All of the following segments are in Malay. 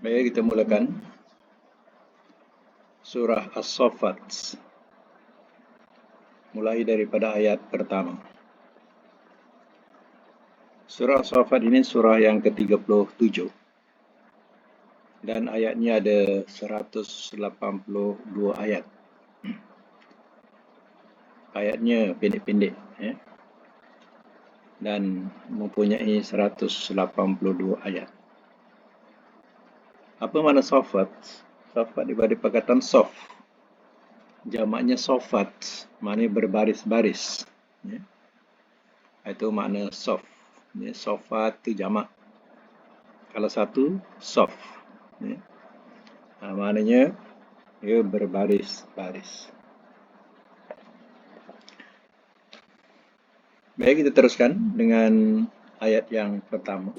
Mari kita mulakan surah As-Saffat, mulai daripada ayat pertama. Surah As-Saffat ini surah yang ke-37 dan ayatnya ada 182 ayat. Ayatnya pendek-pendek dan mempunyai 182 ayat. Apa makna Saffat? Saffat daripada perkataan sof. Jamaknya sofat, maknanya berbaris-baris. Itu makna sof. Sofat itu jamak. Kalau satu, sof. Maknanya ia berbaris-baris. Baik, kita teruskan dengan ayat yang pertama.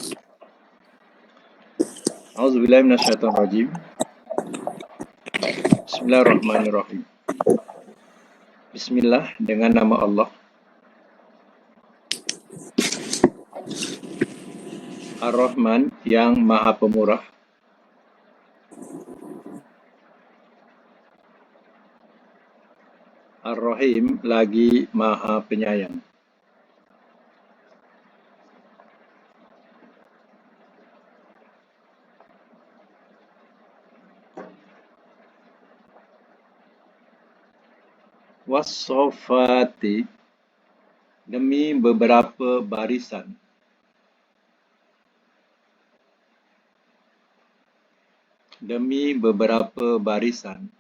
A'udzubillahi minasyaitonirrajim. Bismillahirrahmanirrahim. Bismillah, dengan nama Allah. Ar-Rahman, yang Maha Pemurah. Ar-Rahim, lagi Maha Penyayang. Was-Saffati, demi beberapa barisan. Demi beberapa barisan.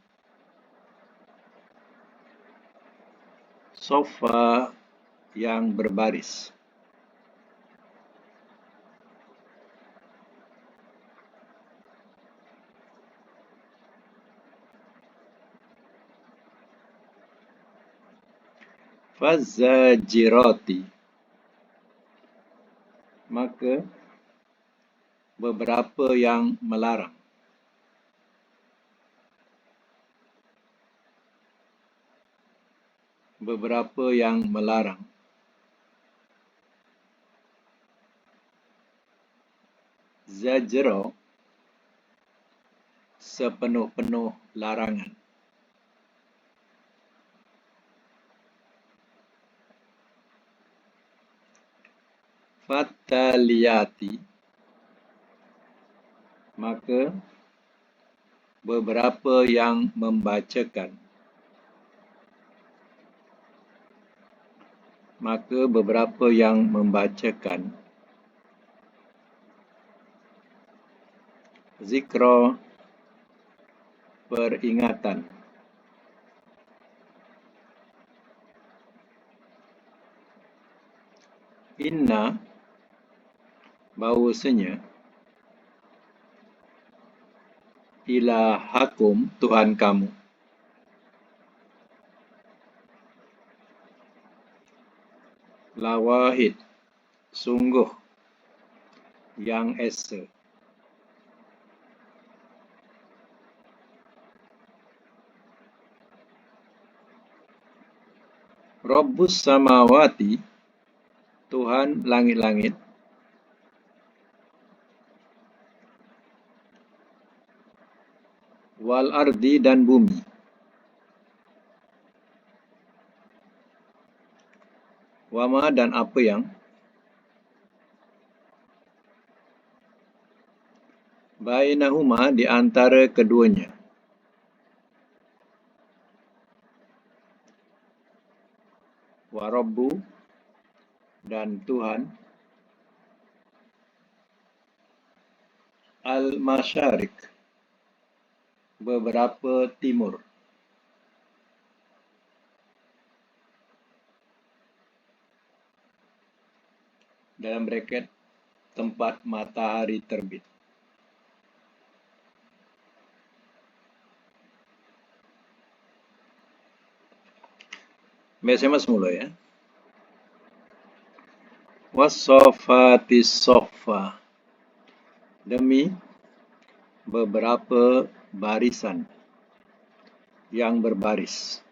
Sofa, yang berbaris. Fazajirati, maka beberapa yang melarang. Beberapa yang melarang. Zajra, sepenuh-penuh larangan. Fataliyati, maka beberapa yang membacakan. Maka beberapa yang membacakan. Zikra, peringatan. Inna, bahawasanya, ilahakum, Tuhan kamu. Lawahid, sungguh, yang esa. Rabbus samawati, Tuhan langit-langit. Wal ardi, dan bumi. Wama, dan apa yang. Bainahuma, di antara keduanya. Warabbu, dan Tuhan. Al-Masyarik, beberapa timur. Dalam bracket, tempat matahari terbit. Biasanya semula ya. Was-Saffatis Saffa, demi beberapa barisan yang berbaris.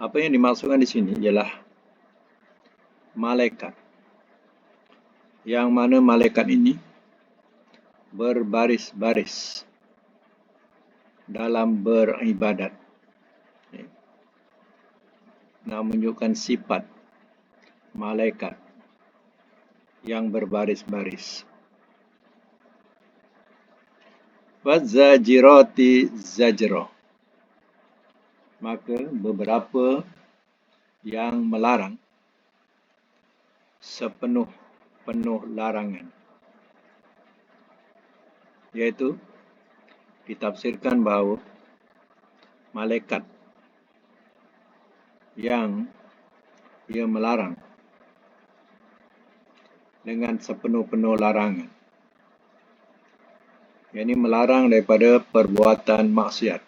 Apa yang dimaksudkan di sini ialah malaikat. Yang mana malaikat ini berbaris-baris dalam beribadat. Nah, menunjukkan sifat malaikat yang berbaris-baris. Wazajirati zajro. Maka beberapa yang melarang sepenuh-penuh larangan. Iaitu ditafsirkan bahawa malaikat yang ia melarang dengan sepenuh-penuh larangan. Yang ini melarang daripada perbuatan maksiat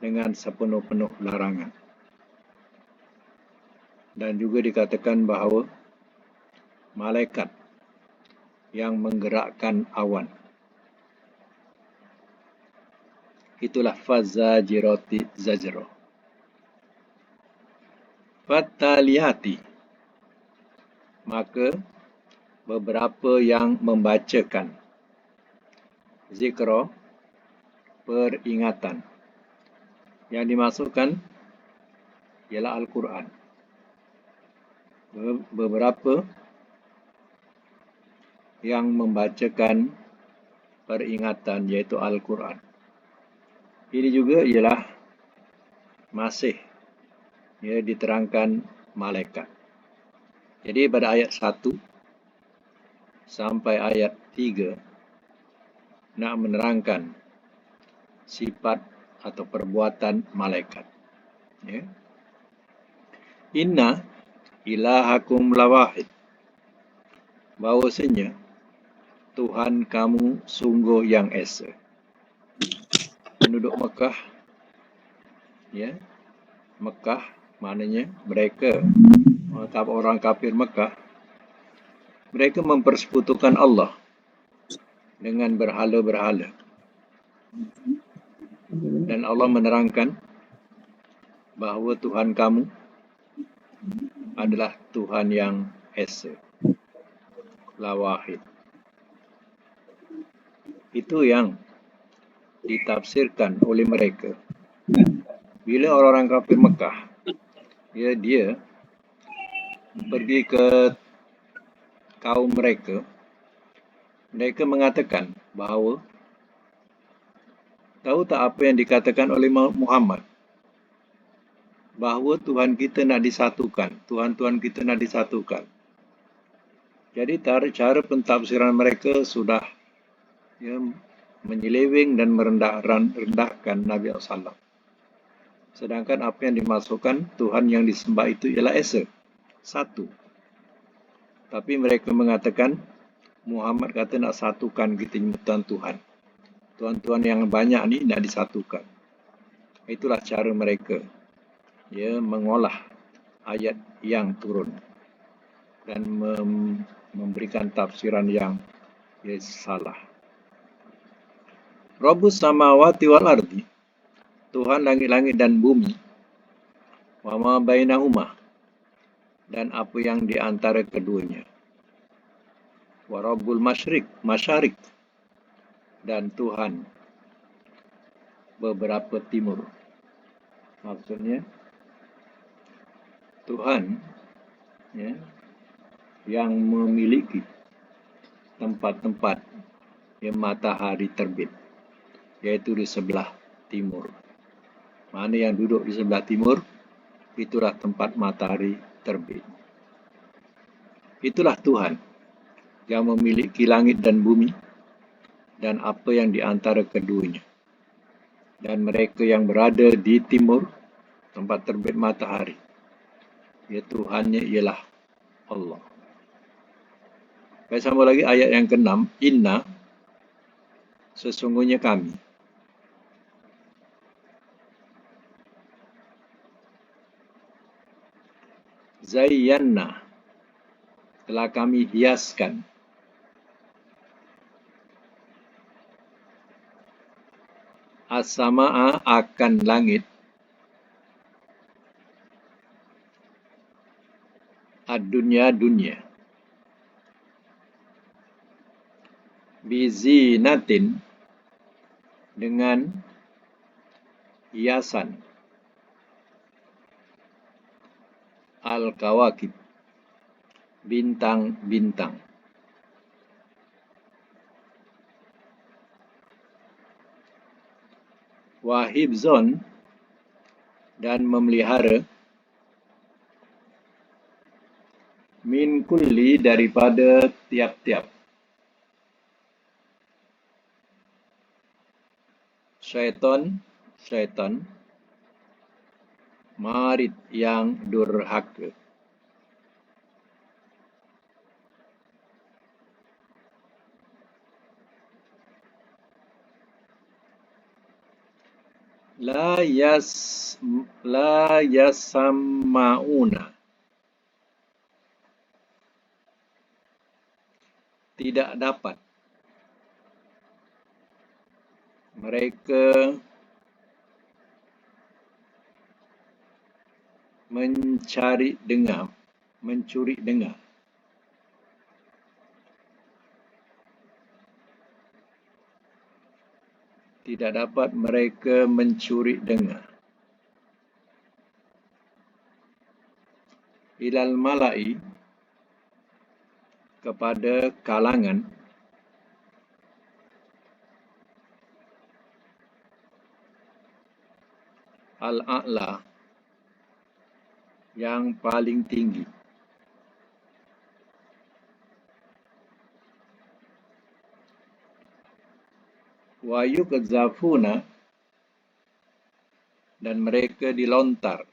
dengan sepenuh-penuh larangan. Dan juga dikatakan bahawa malaikat yang menggerakkan awan. Itulah fazajirati zajro. Fataliyati. Maka beberapa yang membacakan zikro, peringatan. Yang dimasukkan ialah Al-Quran. Beberapa yang membacakan peringatan iaitu Al-Quran. Ini juga ialah masih diterangkan malaikat. Jadi pada ayat 1 sampai ayat 3 nak menerangkan sifat atau perbuatan malaikat. Inna ilahakum lawahid. Bahawasanya Tuhan kamu sungguh yang esa. Penduduk Mekah, Mekah maknanya mereka, orang kafir Mekah, mereka mempersekutukan Allah dengan berhala-berhala. Dan Allah menerangkan bahawa Tuhan kamu adalah Tuhan yang esa, lawahid. Itu yang ditafsirkan oleh mereka. Bila orang-orang kafir Mekah, dia pergi ke kaum mereka, mereka mengatakan bahawa, tahu tak apa yang dikatakan oleh Muhammad? Bahawa Tuhan kita nak disatukan, Tuhan-Tuhan kita nak disatukan. Jadi cara pentafsiran mereka sudah menyeleweng dan merendahkan Nabi SAW. Sedangkan apa yang dimasukkan Tuhan yang disembah itu ialah esa, satu. Tapi mereka mengatakan Muhammad kata nak satukan kita nyutan Tuhan. Tuhan-Tuhan yang banyak ni nak disatukan. Itulah cara mereka mengolah ayat yang turun dan memberikan tafsiran yang salah. Rabbus samawati wal ardi, Tuhan langit-langit dan bumi, wa ma bainahuma, dan apa yang di antara keduanya. Wa rabbul masyarik, dan Tuhan beberapa timur. Maksudnya Tuhan yang memiliki tempat-tempat matahari terbit, iaitu di sebelah timur. Mana yang duduk di sebelah timur, itulah tempat matahari terbit. Itulah Tuhan yang memiliki langit dan bumi dan apa yang di antara keduanya. Dan mereka yang berada di timur, tempat terbit matahari, Tuhannya ialah Allah. Baik, sambung lagi ayat yang ke-6. Inna, sesungguhnya kami. Zayyanna, telah kami hiaskan. As-sama'a, akan langit. Ad-dunya, dunia. Bizinatin, dengan hiasan, al-kawakib, bintang-bintang. Wahibzon, dan memelihara, min kulli, daripada tiap-tiap, syaitan, marid, yang durhaka. La yasammauna, tidak dapat mereka mencuri dengar. Tidak dapat mereka mencuri dengar. Ilal mala'i, kepada kalangan, al-a'la, yang paling tinggi. Wa yukzafuna, dan mereka dilontar.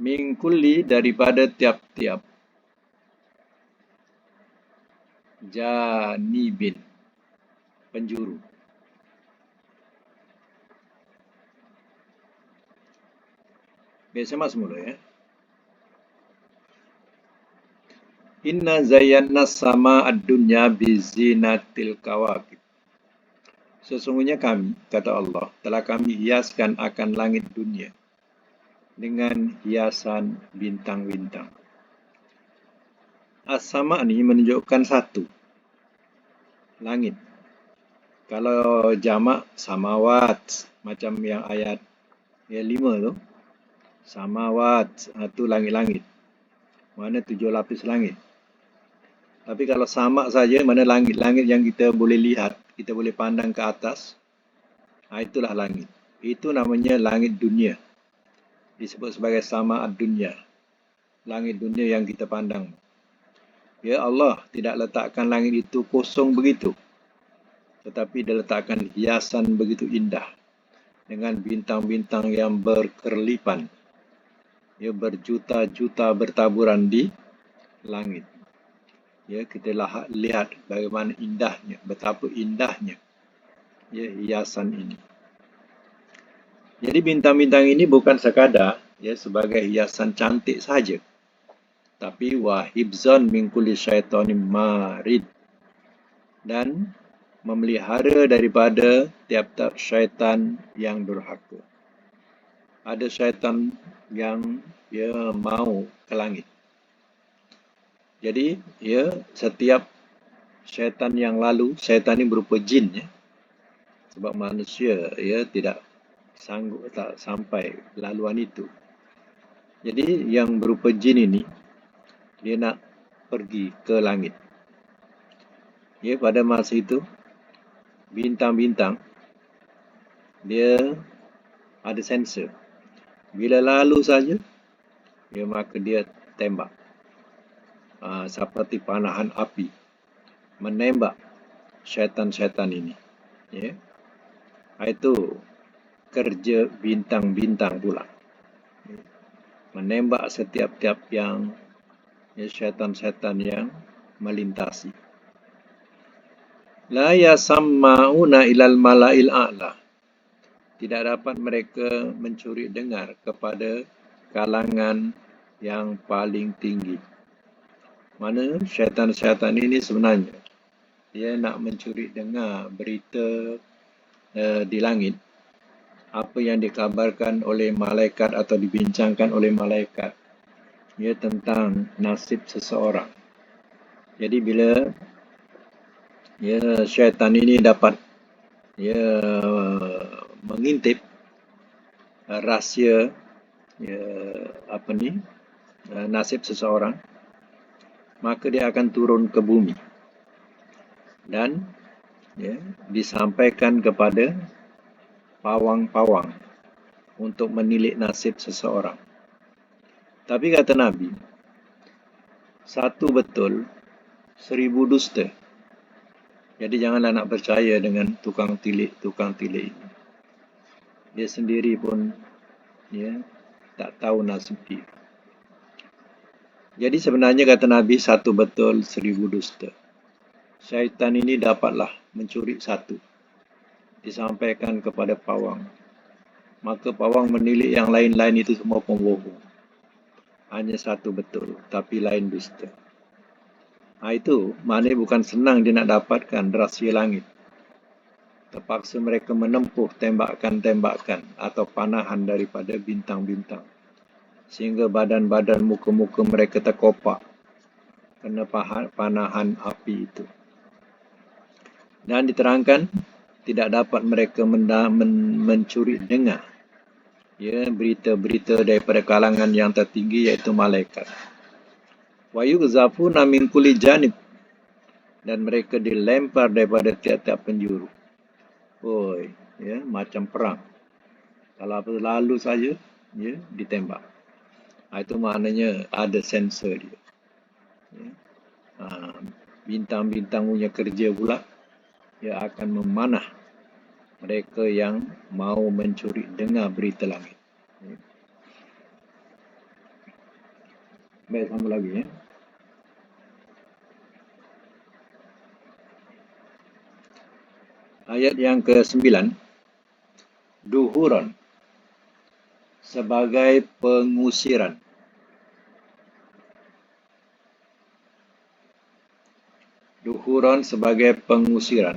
Min kulli, daripada tiap-tiap, janibin, penjuru. Biasa mas mula ya. Inna zayyana sama ad-dunya bizinatil kawakib. Sesungguhnya kami, kata Allah, telah kami hiaskan akan langit dunia dengan hiasan bintang-bintang. As-sama ni menunjukkan satu, langit. Kalau jamak, samawat, macam yang ayat 5 tu, samawat, itu langit-langit. Mana 7 lapis langit. Tapi kalau samak saja, mana langit-langit yang kita boleh lihat, kita boleh pandang ke atas, itulah langit. Itu namanya langit dunia. Disebut sebagai sama ad-dunya. Langit dunia yang kita pandang. Ya, Allah tidak letakkan langit itu kosong begitu. Tetapi dia letakkan hiasan begitu indah. Dengan bintang-bintang yang berkerlipan. Ya, berjuta-juta bertaburan di langit. Ya, kita lihat bagaimana indahnya, betapa indahnya ya hiasan ini. Jadi bintang-bintang ini bukan sekadar ya sebagai hiasan cantik saja, tapi wahibzon min kulli syaitanin marid, dan memelihara daripada tiap-tiap syaitan yang durhaka. Ada syaitan yang mau ke langit. Jadi setiap syaitan yang lalu, syaitan ini berupa jin ya. Sebab manusia tidak sanggup, tak sampai laluan itu. Jadi yang berupa jin ini, dia nak pergi ke langit. Ya, pada masa itu, bintang-bintang, dia ada sensor. Bila lalu saja, maka dia tembak. Seperti panahan api. Menembak syaitan-syaitan ini. Ya. Itu kerja bintang-bintang pula. Menembak setiap-tiap yang syaitan-syaitan yang melintasi. La yasamma'una ilal mala'il a'la. Tidak dapat mereka mencuri dengar kepada kalangan yang paling tinggi. Mana syaitan-syaitan ini sebenarnya dia nak mencuri dengar berita di langit, apa yang dikabarkan oleh malaikat atau dibincangkan oleh malaikat ya, tentang nasib seseorang. Jadi bila ya syaitan ini dapat ya mengintip rahsia ya nasib seseorang, maka dia akan turun ke bumi dan ya, disampaikan kepada pawang-pawang untuk menilik nasib seseorang. Tapi kata Nabi, satu betul, 1000 dusta. Jadi janganlah nak percaya dengan tukang tilik ini. Dia sendiri pun ya tak tahu nasib dia. Jadi sebenarnya kata Nabi, satu betul, 1000 dusta. Syaitan ini dapatlah mencuri satu, disampaikan kepada pawang. Maka pawang menilik yang lain-lain itu semua pembohong. Hanya satu betul, tapi lain dusta. Itu maknanya bukan senang dia nak dapatkan rahsia langit. Terpaksa mereka menempuh tembakan-tembakan atau panahan daripada bintang-bintang. Sehingga badan-badan muka-muka mereka terkopak kena panahan api itu. Dan diterangkan, tidak dapat mereka mencuri dengar ya, berita-berita daripada kalangan yang tertinggi, iaitu malaikat. Wa yughzafuna min kulli janib, dan mereka dilempar daripada tiap-tiap penjuru. Ya, macam perang. Kalau apa lalu saja ya ditembak. Itu maknanya ada sensor dia. Ya. Bintang-bintang punya kerja pula ia akan memanah mereka yang mau mencuri dengar berita langit. Ya. Baik, sambung lagi ya. Ayat yang ke-9, duhuran, sebagai pengusiran. Duhuran sebagai pengusiran.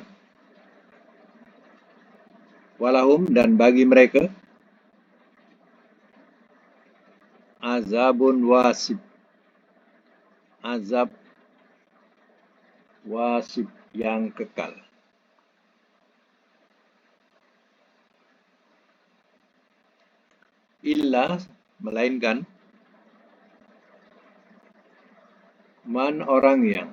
Walahum, dan bagi mereka, azabun wasib, azab wasib yang kekal. Illa, melainkan, man, orang yang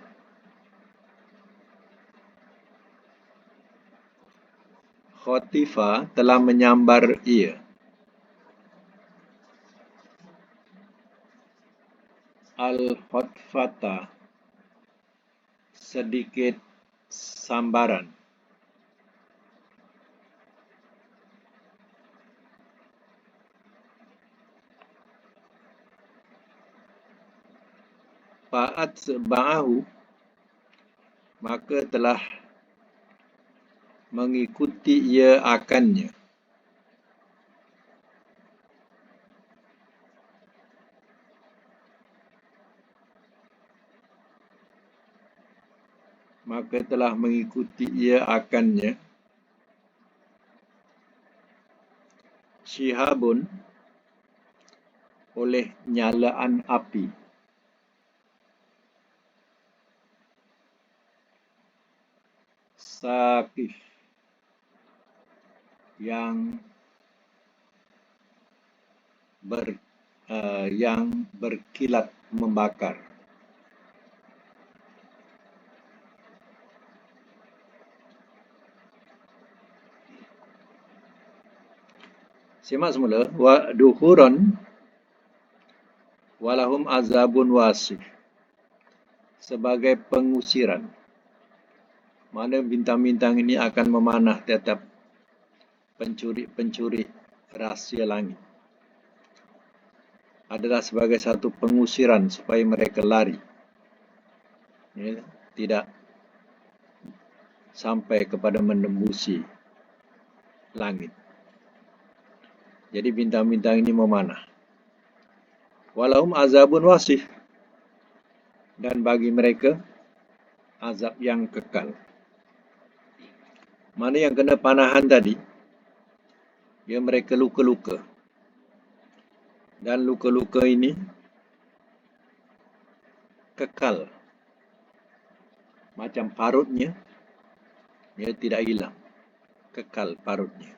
khotifa, telah menyambar ia, al-khotfata, sedikit sambaran. Fa'at ba'ahu, maka telah mengikuti ia akannya. Maka telah mengikuti ia akannya. Syihabun, oleh nyalaan api. Saqif, yang berkilat membakar. Simak semula. Wa duhuran walahum azabun wasif, sebagai pengusiran. Mana bintang-bintang ini akan memanah tiap-tiap pencuri-pencuri rahsia langit. Adalah sebagai satu pengusiran supaya mereka lari. Ya, tidak sampai kepada menembusi langit. Jadi bintang-bintang ini memanah. Walahum azabun wasif, dan bagi mereka azab yang kekal. Mana yang kena panahan tadi, ya mereka luka-luka. Dan luka-luka ini kekal. Macam parutnya, dia tidak hilang. Kekal parutnya.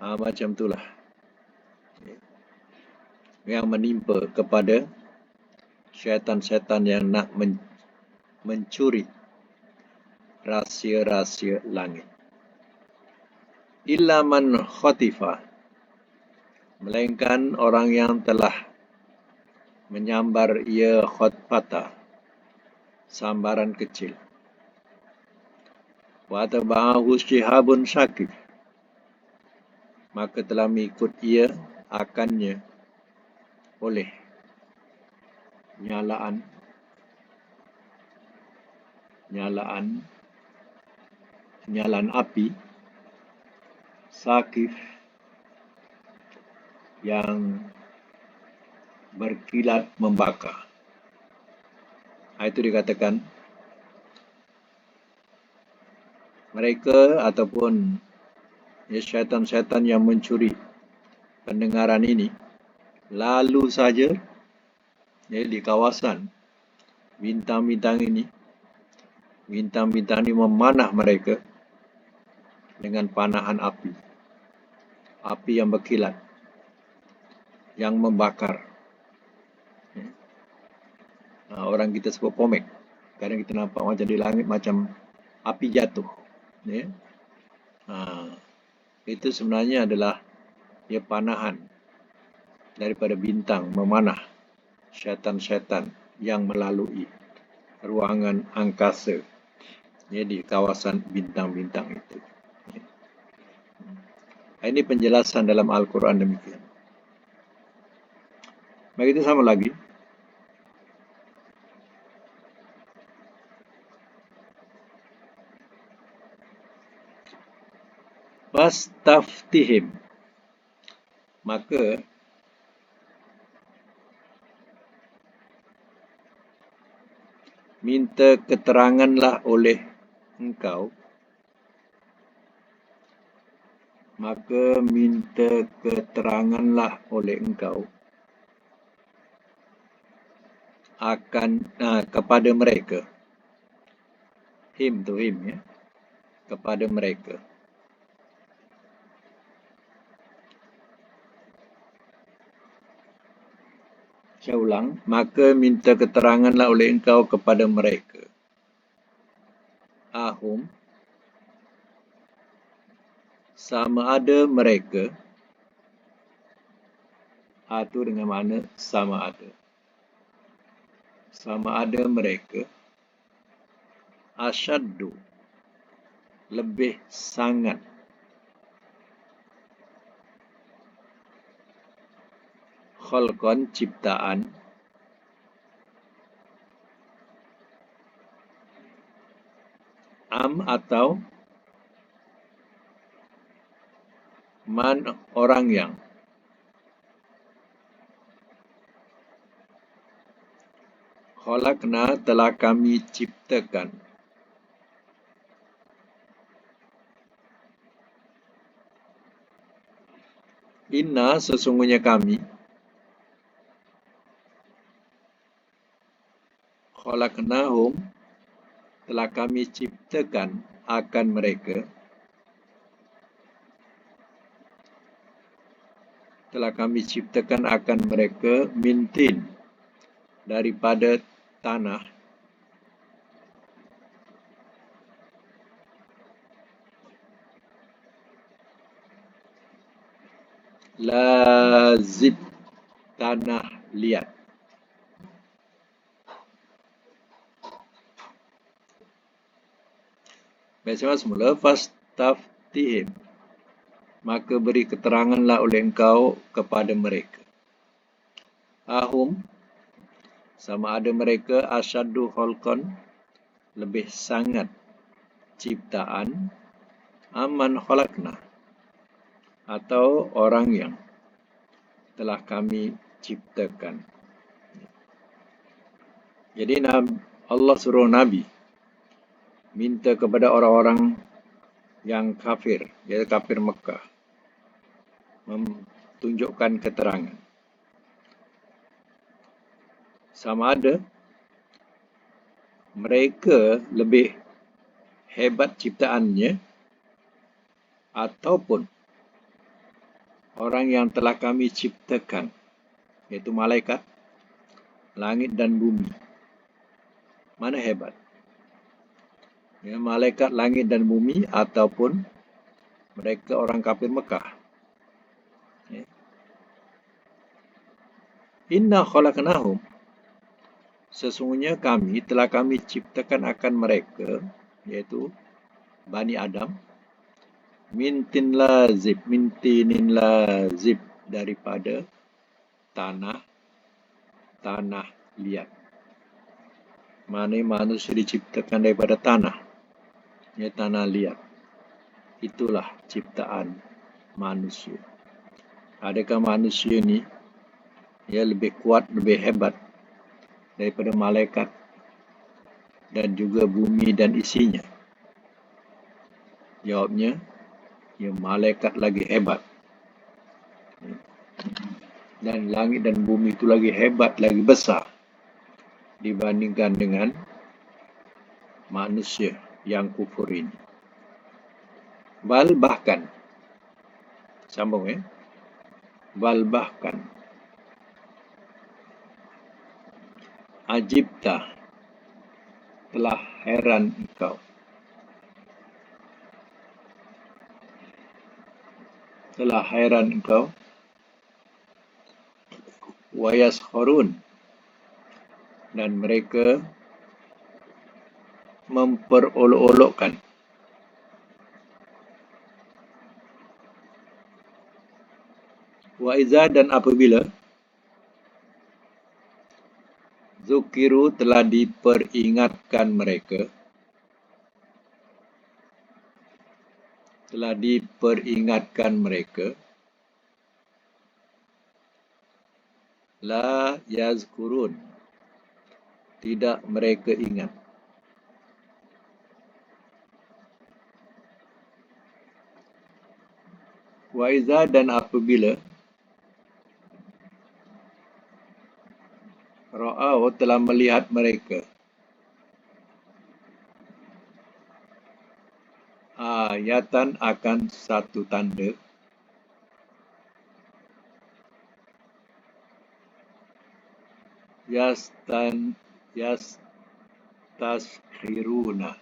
Macam itulah yang menimpa kepada syaitan-syaitan yang nak mencuri rahsia-rahsia langit. Illa man khatifa, melainkan orang yang telah menyambar ia khutbata, sambaran kecil. Wa taba'ahu shihabun syakif, maka telah mengikut ia akannya oleh nyalaan api sakif yang berkilat membakar. Itu dikatakan mereka ataupun syaitan-syaitan yang mencuri pendengaran ini lalu saja di kawasan bintang-bintang ini. Bintang-bintang ini memanah mereka dengan panahan api. Api yang berkilat, yang membakar. Orang kita sebut pomek. Kadang kita nampak macam di langit macam api jatuh. Itu sebenarnya adalah panahan daripada bintang memanah syaitan-syaitan yang melalui ruangan angkasa di kawasan bintang-bintang itu. Ini penjelasan dalam Al-Quran demikian. Baik, itu sama lagi. Fastaftihim, maka minta keteranganlah oleh engkau, akan kepada mereka. Him, kepada mereka. Saya ulang, maka minta keteranganlah oleh engkau kepada mereka. Ahum, sama ada mereka. Itu dengan makna sama ada. Sama ada mereka. Asyaddu, lebih sangat. Khalqan, ciptaan. Am, atau man, orang yang. Khalaqna, telah kami ciptakan. Inna, sesungguhnya kami. Khalaqnahum, telah kami ciptakan akan mereka. Telah kami ciptakan akan mereka mintin, daripada tanah. Lazib, tanah liat. Baca semula, fastaftihim, maka beri keteranganlah oleh engkau kepada mereka. Ahum, sama ada mereka asyaddu khalqan, lebih sangat ciptaan, aman khalaqna, atau orang yang telah kami ciptakan. Jadi Allah suruh Nabi minta kepada orang-orang yang kafir, iaitu kafir Mekah, menunjukkan keterangan. Sama ada mereka lebih hebat ciptaannya ataupun orang yang telah kami ciptakan, iaitu malaikat, langit dan bumi. Mana hebat? Ya, malaikat, langit dan bumi ataupun mereka orang kafir Mekah. Ya. Inna khalaqnahum, sesungguhnya telah kami ciptakan akan mereka, yaitu Bani Adam, mintin tinin lazib, daripada tanah liat. Mana manusia diciptakan daripada tanah, ya, tanah liat. Itulah ciptaan manusia. Adakah manusia ni lebih kuat, lebih hebat daripada malaikat dan juga bumi dan isinya? Jawabnya, malaikat lagi hebat. Dan langit dan bumi itu lagi hebat, lagi besar dibandingkan dengan manusia yang kufur ini. Bahkan, sambung bahkan, ajibta, telah heran engkau. Wayaskharun, dan mereka memperolok-olokkan. Wa iza, dan apabila zukiru, telah diperingatkan mereka, la yazkurun, tidak mereka ingat. Wa iza, dan apabila ra'au, telah melihat mereka, ayatan, akan satu tanda, yastaskhiruna,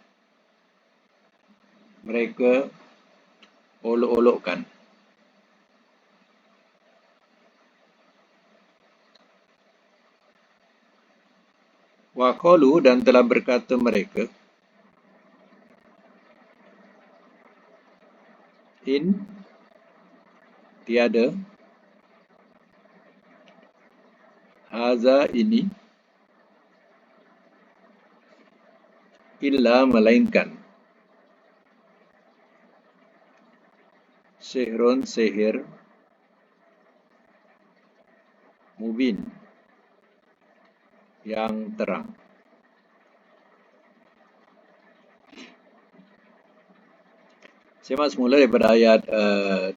mereka olok-olokkan. Wa qalu, dan telah berkata mereka, in, tiada, haza, ini, illa, melainkan, sihrun, sihir, mubin, yang terang. Simak semula daripada ayat 12.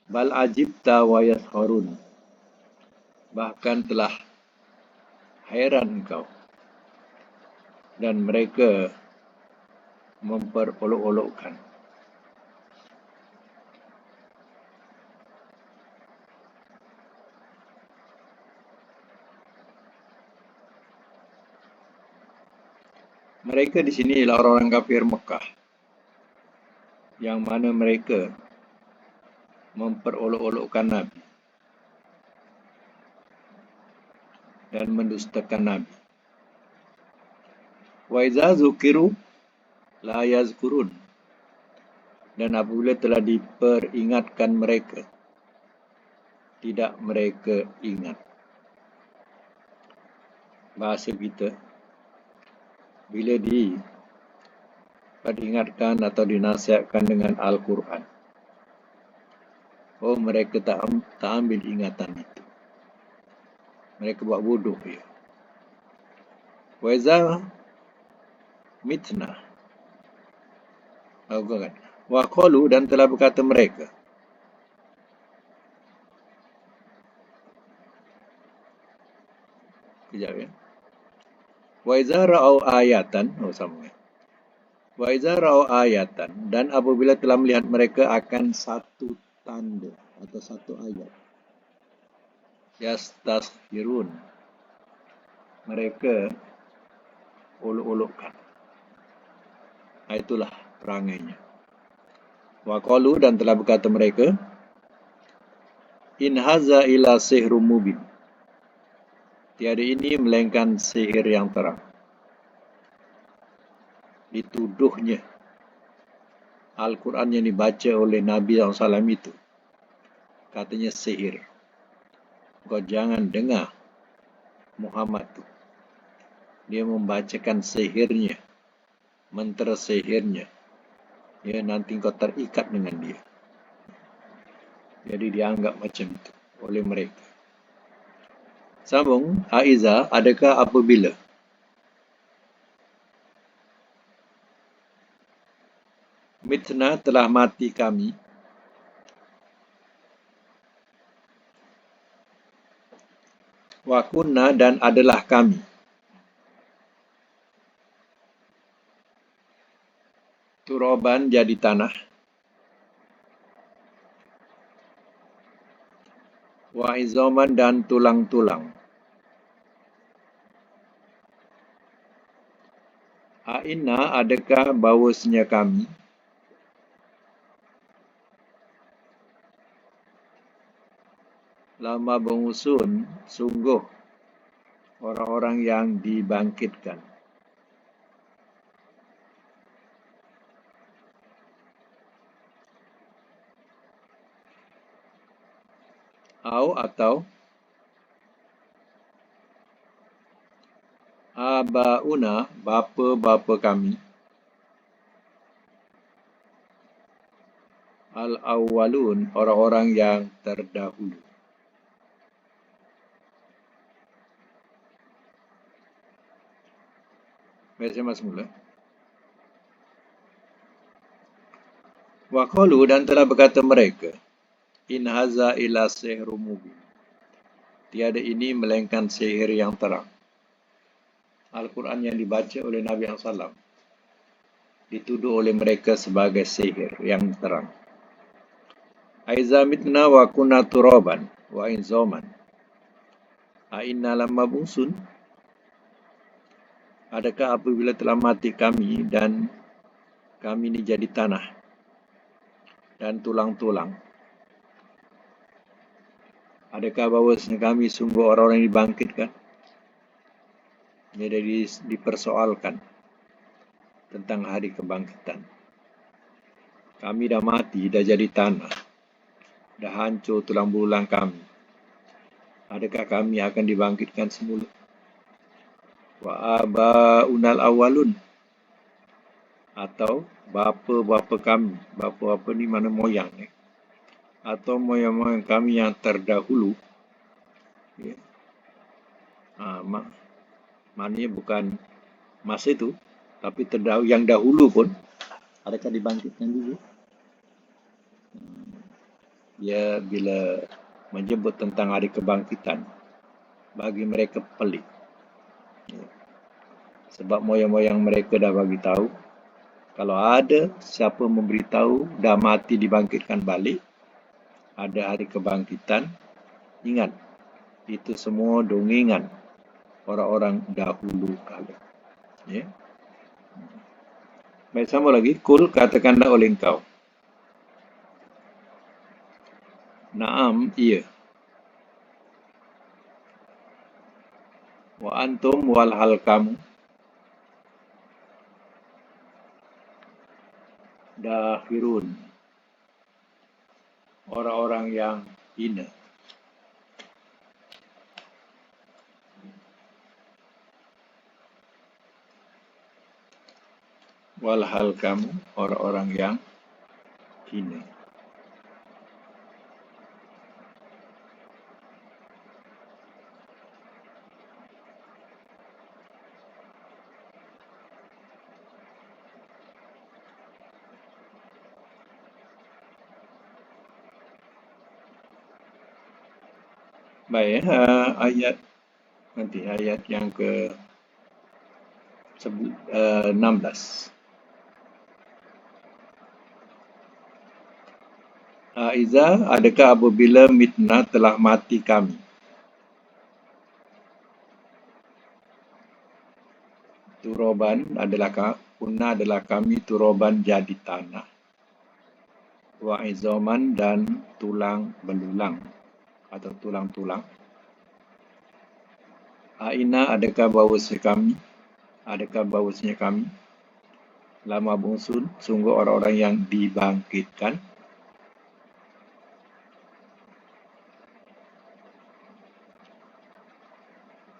Bal ajibta wa yaskharun, bahkan telah heran engkau dan mereka memperolok-olokkan. Mereka di sini ialah orang-orang kafir Mekah, yang mana mereka memperolok-olokkan Nabi dan mendustakan Nabi. Wa iza zukiru la yazkurun, dan apabila telah diperingatkan mereka, tidak mereka ingat. Bahasa kita, bila diperingatkan atau dinasihatkan dengan Al-Quran, mereka tak ambil ingatan itu. Mereka buat bodoh ya. Wa iza mitna, wa qalu, dan telah berkata mereka, kejap ya. Wa iza ra'au ayatan, sama. Wa iza ra'au ayatan, dan apabila telah melihat mereka akan satu tanda atau satu ayat. Yastaskhirun, mereka olok-olokkan. Itulah perangainya. Wa qalu, dan telah berkata mereka, in haza illa sihrum mubin, tiada ini melainkan sihir yang terang. Dituduhnya Al-Quran yang dibaca oleh Nabi SAW itu, katanya sihir. Kau jangan dengar Muhammad tu, dia membacakan sihirnya, mentera sihirnya, ya, nanti kau terikat dengan dia. Jadi dianggap macam itu oleh mereka. Sambung, Aiza, adakah apabila mitna telah mati kami, wa kunna, dan adalah kami, turaban, jadi tanah, wa izaman, dan tulang-tulang. A'inna, adakah bahawasanya kami, lama mengusun, sungguh orang-orang yang dibangkitkan. Atau abauna, bapa-bapa kami, al-awwalun, orang-orang yang terdahulu. Baik, saya masuk mula. Wa qalu, dan telah berkata mereka, in haza ila sihrum mubin, tiada ini melainkan sihir yang terang. Al-Quran yang dibaca oleh Nabi SAW dituduh oleh mereka sebagai sihir yang terang. Aiza mitna wa kunna turaban wa inzaman, a'inna lamma bungsun, adakah apabila telah mati kami dan kami ini jadi tanah dan tulang-tulang, adakah bahawasanya kami sungguh orang-orang yang dibangkitkan? Jadi dipersoalkan tentang hari kebangkitan. Kami dah mati, dah jadi tanah, dah hancur tulang belulang kami. Adakah kami akan dibangkitkan semula? Wa abaunal awalun, atau bapa-bapa kami, bapa-bapa ni mana moyang ni, atau moyang-moyang kami yang terdahulu, ya. Maknanya bukan masa itu, tapi yang dahulu pun adakah dibangkitkan juga? Dia bila menyebut tentang hari kebangkitan, bagi mereka pelik. Sebab moyang-moyang mereka dah bagi tahu, kalau ada siapa memberitahu dah mati dibangkitkan balik, ada hari kebangkitan, ingat, itu semua dongengan orang-orang dahulu kala. Ya. Baik, sama lagi. Kul, katakanlah oleh engkau. Naam, iya. Wa antum, walhal kamu, dahirun, orang-orang yang hina. Walhal kamu, orang-orang yang hina. Baik, ayat nanti ayat yang ke 16. Iza, adakah apabila mitna telah mati kami? Turoban adalah punna adalah kami turoban jadi tanah. Wa izoman dan tulang belulang atau tulang-tulang. Aina, adakah bahawasanya kami? Adakah bahawasanya kami? Lama bungsun, sungguh orang-orang yang dibangkitkan.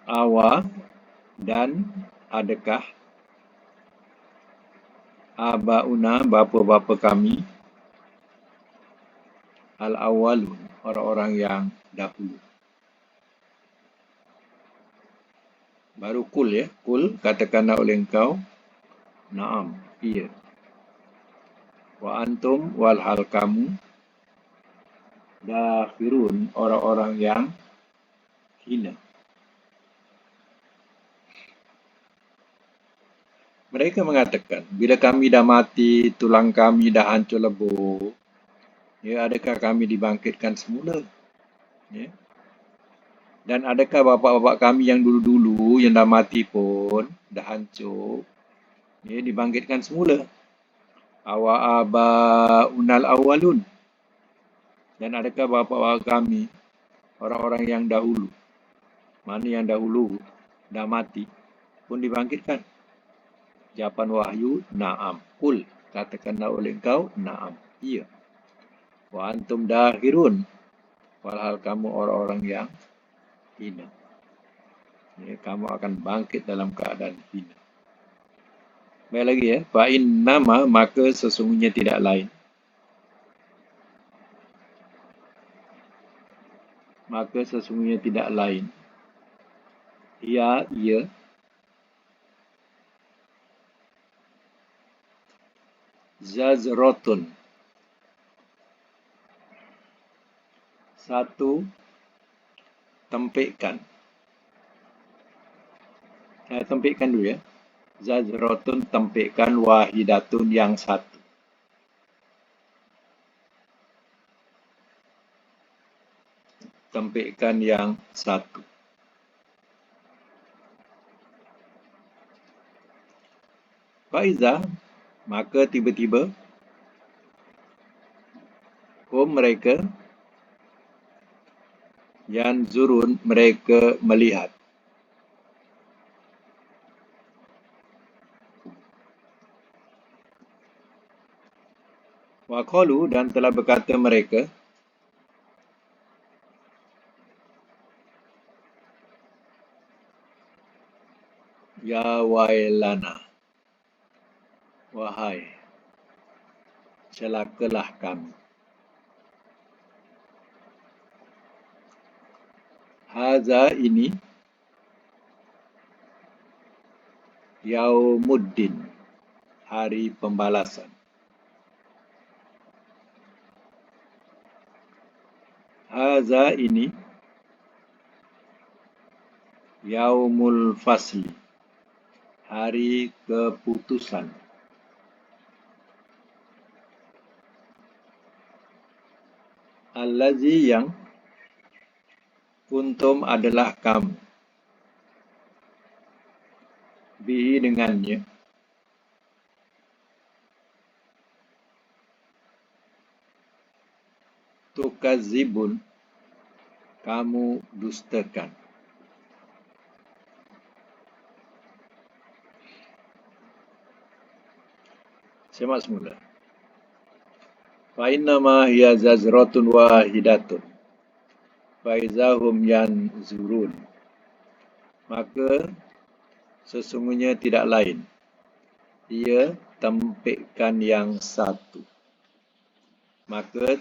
Awa, dan adakah abauna, bapa-bapa kami, al-awwalun, orang-orang yang dahulu. Baru kul ya, kul, katakanlah oleh engkau, naam, iya. Wa antum, walhal kamu, dafirun, orang-orang yang hina. Mereka mengatakan, bila kami dah mati, tulang kami dah hancur lebur, ya, adakah kami dibangkitkan semula? Ya. Dan adakah bapak-bapak kami yang dulu-dulu, yang dah mati pun, dah hancur, ya, dibangkitkan semula? Awa aba unal awalun. Dan adakah bapak-bapak kami, orang-orang yang dahulu, mana yang dahulu dah mati, pun dibangkitkan? Jawapan wahyu, na'am. Kul, katakanlah oleh engkau, na'am, iya. Wa antum dahirun, walhal kamu orang-orang yang hina. Ya, kamu akan bangkit dalam keadaan hina. Baik lagi ya. Fa'in nama, maka sesungguhnya tidak lain. Maka sesungguhnya tidak lain. Ya, ia. Zazrotun. Satu tempikan. Tempikan dulu ya. Zazrotun, tempikan, wahidatun, yang satu. Tempikan yang satu. Faiza, maka tiba-tiba mereka yanzurun, mereka melihat. Wa qalu, dan telah berkata mereka, ya wailana, wahai celakalah kami. Haza, ini, yaumuddin, hari pembalasan. Haza, ini, yaumul fasli, hari keputusan. Allazi, yang, kuntum adalah kamu, bihi, dengannya, tukazibun, kamu dustakan. Semak semula. Fa innama hiya zazratun wahidatun faizahum yanzurun. Maka sesungguhnya tidak lain, ia tempikan yang satu. Maka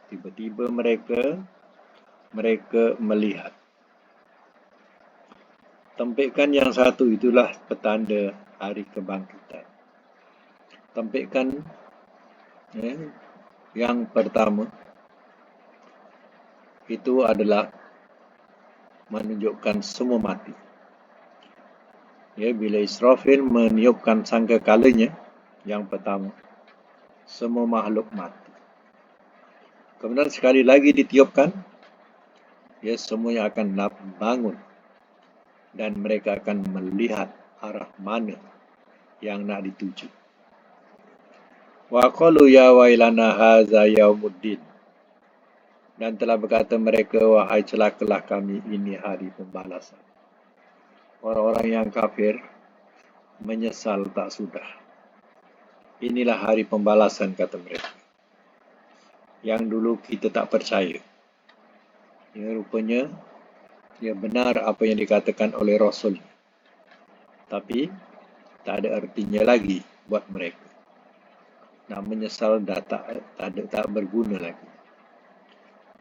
tiba-tiba mereka melihat. Tempikan yang satu itulah petanda hari kebangkitan. Tempikan yang pertama itu adalah menunjukkan semua mati. Ya, bila Israfil meniupkan sangkakalanya yang pertama, semua makhluk mati. Kemudian sekali lagi ditiupkan, ya, semuanya akan bangun dan mereka akan melihat arah mana yang nak dituju. Wa qalu ya wailana hadza yaumuddin. Dan telah berkata mereka, wahai celakalah kami, ini hari pembalasan. Orang-orang yang kafir menyesal tak sudah. Inilah hari pembalasan, kata mereka. Yang dulu kita tak percaya. Ya, rupanya ya benar apa yang dikatakan oleh Rasul. Tapi tak ada artinya lagi buat mereka. Nak menyesal dah tak berguna lagi.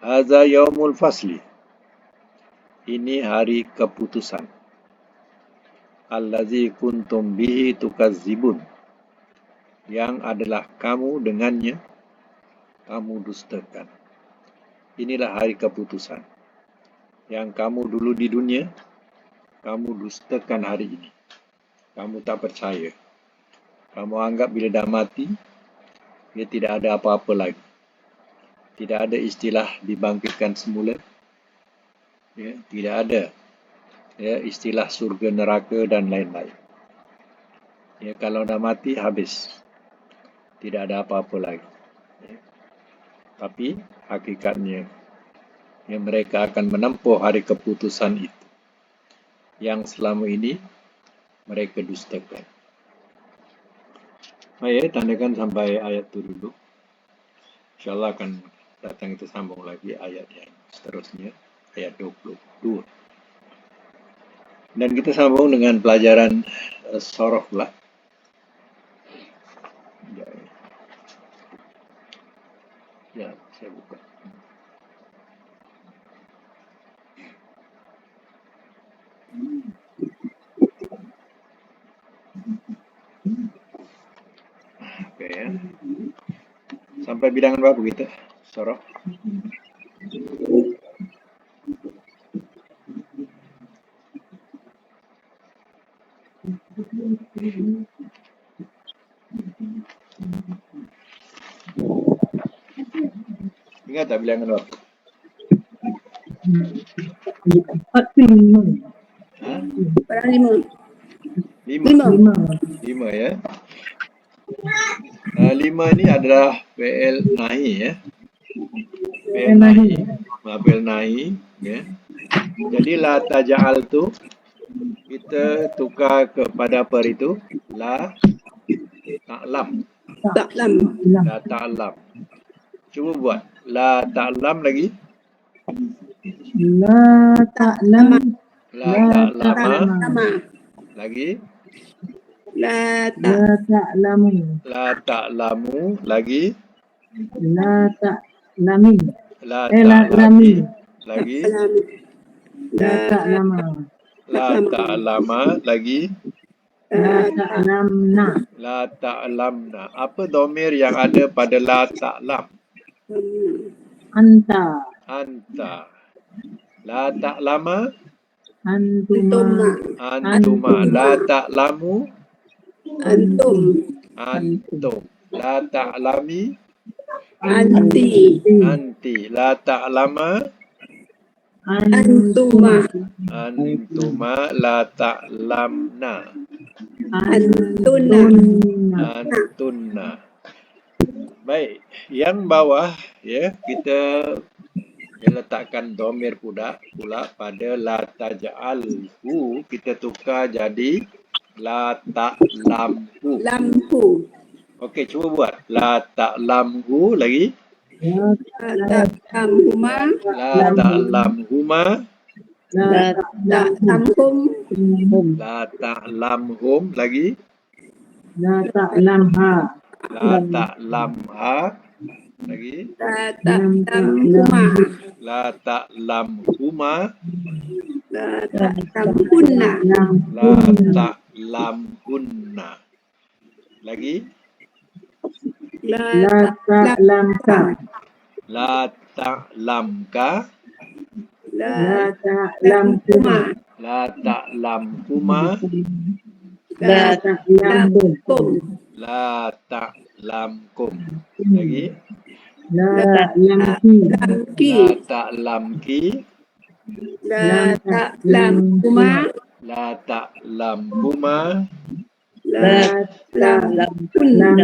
Hadza yaumul fasli. Ini hari keputusan. Allazi kuntum bihi tukazzibun. Yang adalah kamu dengannya kamu dustakan. Inilah hari keputusan. Yang kamu dulu di dunia, kamu dustakan hari ini. Kamu tak percaya. Kamu anggap bila dah mati, dia tidak ada apa-apa lagi. Tidak ada istilah dibangkitkan semula. Ya, tidak ada ya, istilah surga neraka dan lain-lain. Ya, kalau dah mati, habis. Tidak ada apa-apa lagi. Ya. Tapi hakikatnya, ya, mereka akan menempuh hari keputusan itu. Yang selama ini mereka dustakan. Baik, tandakan sampai ayat itu dulu. InsyaAllah akan datang kita sambung lagi ayat yang seterusnya, ayat 22. Dan kita sambung dengan pelajaran sorof pula. Ya, saya buka. Oke ya. Sampai bilangan berapa kita? Sorof. Ingat tak bilangan berapa? 45. Hah? 5. 5 ya. 5 ini adalah fi'il nahi ya. Fi'il nahi ya. Jadi la taja'al tu kita tukar kepada apa itu? La ta'lam. La ta'lam. Cuba buat. La ta'lam lagi. La ta'lam. La ta'lama. Lagi. La ta'lamu. La ta'lamu. Lagi. La ta'lami. La ta'lami. Lagi. La ta'lama. La ta'lama. Lagi. La ta'lamna. La ta'lamna. Apa domir yang ada pada la ta'lam? Anta. Anta. La ta'lama. Antuma. Antuma. La ta'lamu. Antum. Antum. La ta'lami. Anti. Anti. La ta'lama. Antuma. Antuma. La ta'lamna. Antuna. Antunna. Baik, yang bawah ya kita letakkan domir pula pada la taj'alhu, kita tukar jadi la ta'lamhu. Lampu. Okey, cuba buat. La ta'lamhu lagi. La ta'lamhuma. La ta'lamhuma. La ta'lamhum. La ta'lamhum lagi. La ta'lamha. La ta'lamha lagi. La ta'lamhuma. La ta'lamhuma. La ta'lamhunna. La ta'lamhunna lagi. La ta'lamka. La ta'lamka. La ta'lamhuma. La ta'lamhuma. La ta'lamkum. La ta'lamkum. Lagi. La ta'lamki. La ta'lamki. La ta'lamkuma. La ta'lamkuma. La ta'lamkunna.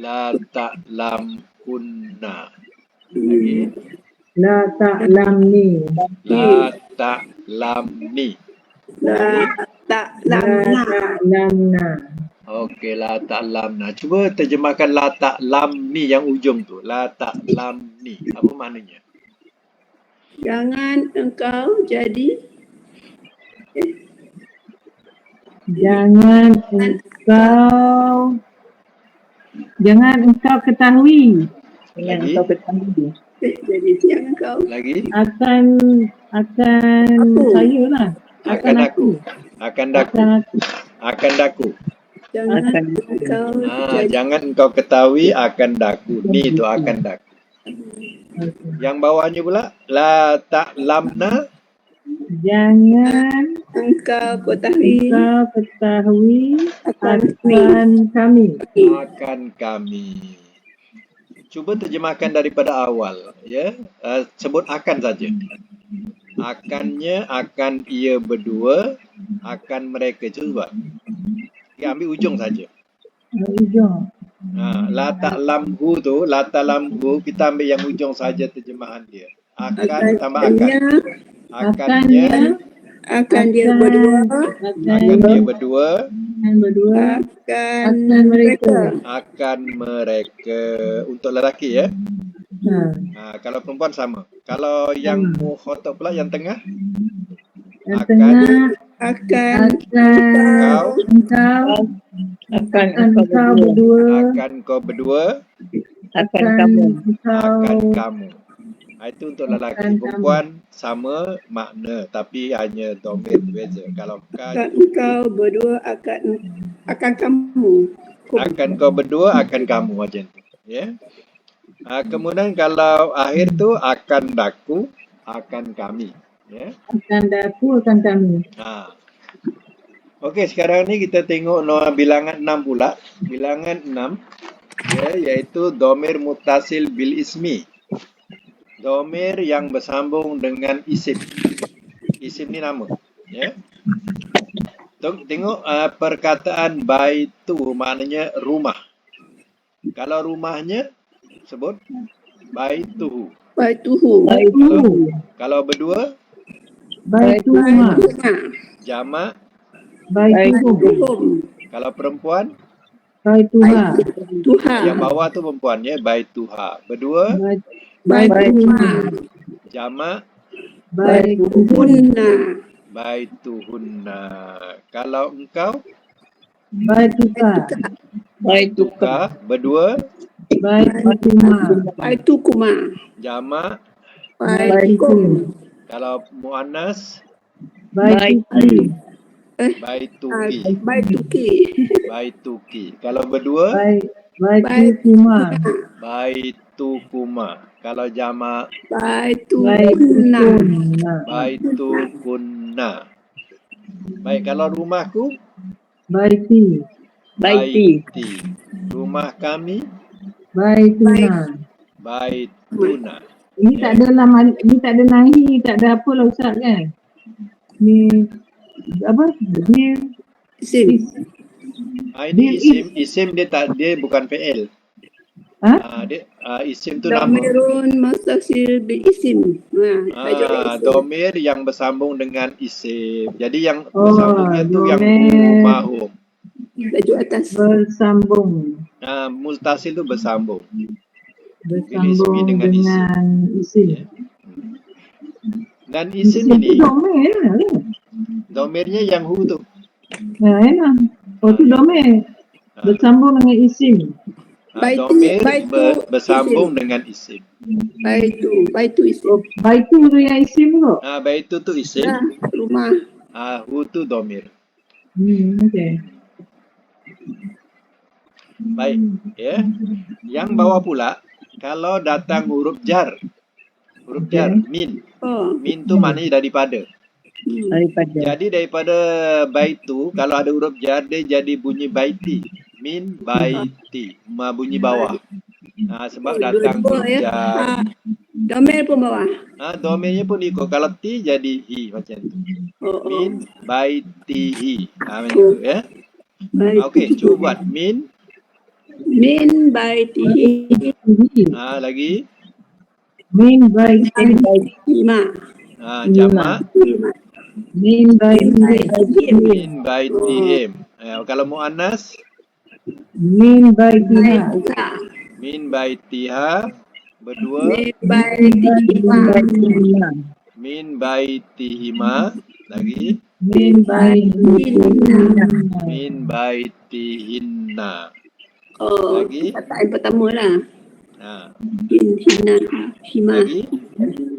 La ta'lamkunna. Lagi. La ta'lamni. La ta'lamni. La ta'lamna. Okey, la ta'lamna. Cuba terjemahkan la ta'lamni yang ujung tu. La ta'lamni. Apa maknanya? Jangan engkau jadi Jangan engkau ketahui. Lagi. Jadi jangan engkau Lagi. akan Aku. saya lah. Akan aku. Akan daku. Jangan engkau jadi Jangan engkau ketahui akan daku. Ni tu akan daku. Yang bawahnya pula la ta'lamna. Jangan engkau ketahui akan kami. Akan kami. Cuba terjemahkan daripada awal, ya. Sebut akan saja. Akannya, akan ia berdua, akan mereka. Cuba. Ya, ambil ujung saja. La ta'lamhu tu, la ta'lamhu, kita ambil yang ujung saja terjemahan dia. Akan tambah akan. Akannya, akan dia berdua, akan mereka. Untuk lelaki, ya. Kalau perempuan sama. Kalau yang mukhatab pula yang tengah, akan kau berdua, akan kamu. Itu untuk lelaki. Perempuan sama makna, tapi hanya domir berbeza. Kalau engkau berdua akan kamu. Akan kau berdua, akan kamu, macam tu. Ya. Kemudian kalau akhir tu akan daku, akan kami. Ya. Akan daku, akan kami. Okey, sekarang ni kita tengok bilangan 6 pula. Bilangan 6, ya, iaitu domir muttasil bil ismi. Domir yang bersambung dengan isim. Isim ni nama, ya. Tengok perkataan baitu, maknanya rumah. Kalau rumahnya sebut baituhu. Kalau berdua Baituhuma. jamak. Baituhum. Kalau perempuan Baituha. yang bawah tu perempuan, ya, baituha. Berdua Baituhuma. jamak baituhunna. Kalau engkau Baituka. berdua Baitukuma. jamak. Baitum. Kalau muannas baituki. Kalau berdua baitukuma. Kalau jamak baitukunna. Baik, kalau rumahku baiti. Rumah kami baituna. Ini tak ada nahi, tak ada apa lah Ustaz kan. Ni apa? Isim. Ini isim dia bukan fi'il. Isim tu nama. Domirun mustasil bil isim. Domir yang bersambung dengan isim. Jadi yang bersambungnya tu yang mahum. Tajuk atas. Bersambung. Mustasil tu bersambung. Bersambung dengan isim. Dan isim ini domirnya yang hu tu. Tu domir. Bersambung dengan isim. Domir bersambung dengan isim. Baitu isim. Baitu tu yang isim tu. Baitu tu isim. Rumah. Hu tu domir. Okey. Baik, ya. Yang bawah pula, kalau datang huruf jar, min tu maknanya daripada. Daripada. Jadi daripada baitu, kalau ada huruf jar, dia jadi bunyi baiti. Min baiti. Bunyi bawah. Sebab datang Dua-dua huruf ya. jar. Domir pun bawah. Domainnya pun ikut. Kalau ti jadi i macam tu. Min baitihi. Macam tu ya. Okey, cuba buat. Min baitihi. lagi. Min baitihi. Lima. Jamak. Min baitihim. Min baitihim. Kalau muannas. Min baitiha. Baita. Min baitiha. Berdua. Min baitihima. Min baitihima. Lagi. Min baitihinna. Min baitihinna. Lagi. Kata yang pertama lah. Hina. Hima. Lagi.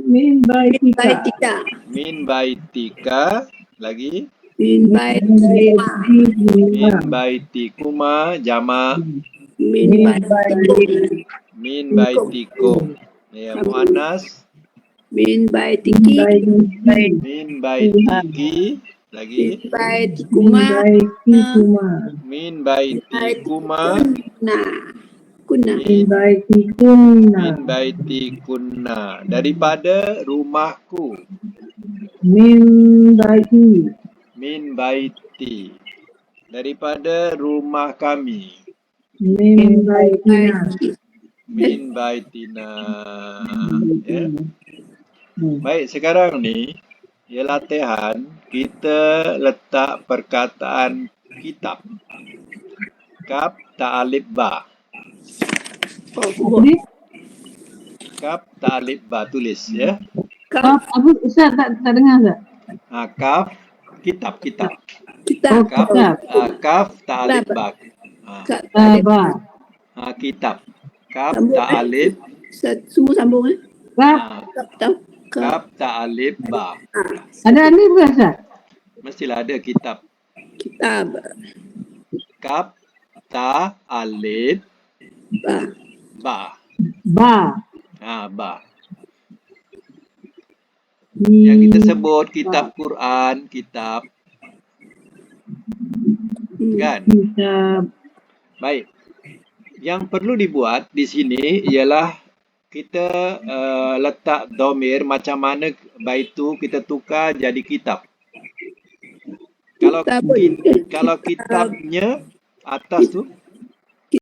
Min baitika. Baitika. Min baitika. Lagi. Min baitikuma. Min baitikuma. Jamak. Min baitikum. Min baitikum. Ya, muannas. Min baitiki. Min baitiki. Lagi. Min baitikuma. Min baitikuma. Kunna. Min baitikunna. Min baitikunna. Daripada rumahku. Min baiti. Min baiti. Daripada rumah kami. Min baitina. Min baitina. Ya. Baik, sekarang ni ya latihan kita letak perkataan kitab. Kaf ta alif ba. Kaf ta alif ba, tulis ya. Kaf apa Ustaz tak dengar tak? Kaf kitab. Kitab. Kaf ta alif ba. Ba. Kitab. Kaf ta alif. Semua sambung Kaf. Kaf ta alif ba. Ada alif ke Ustaz? Mestilah ada kitab. Kitab. Kaf ta alif Ba. ba. Ba. Ba. Yang kita sebut kitab Quran, kitab. Kan? Kitab. Baik. Yang perlu dibuat di sini ialah kita letak domir macam mana baitu kita tukar jadi kitab. Kalau kitabnya atas tu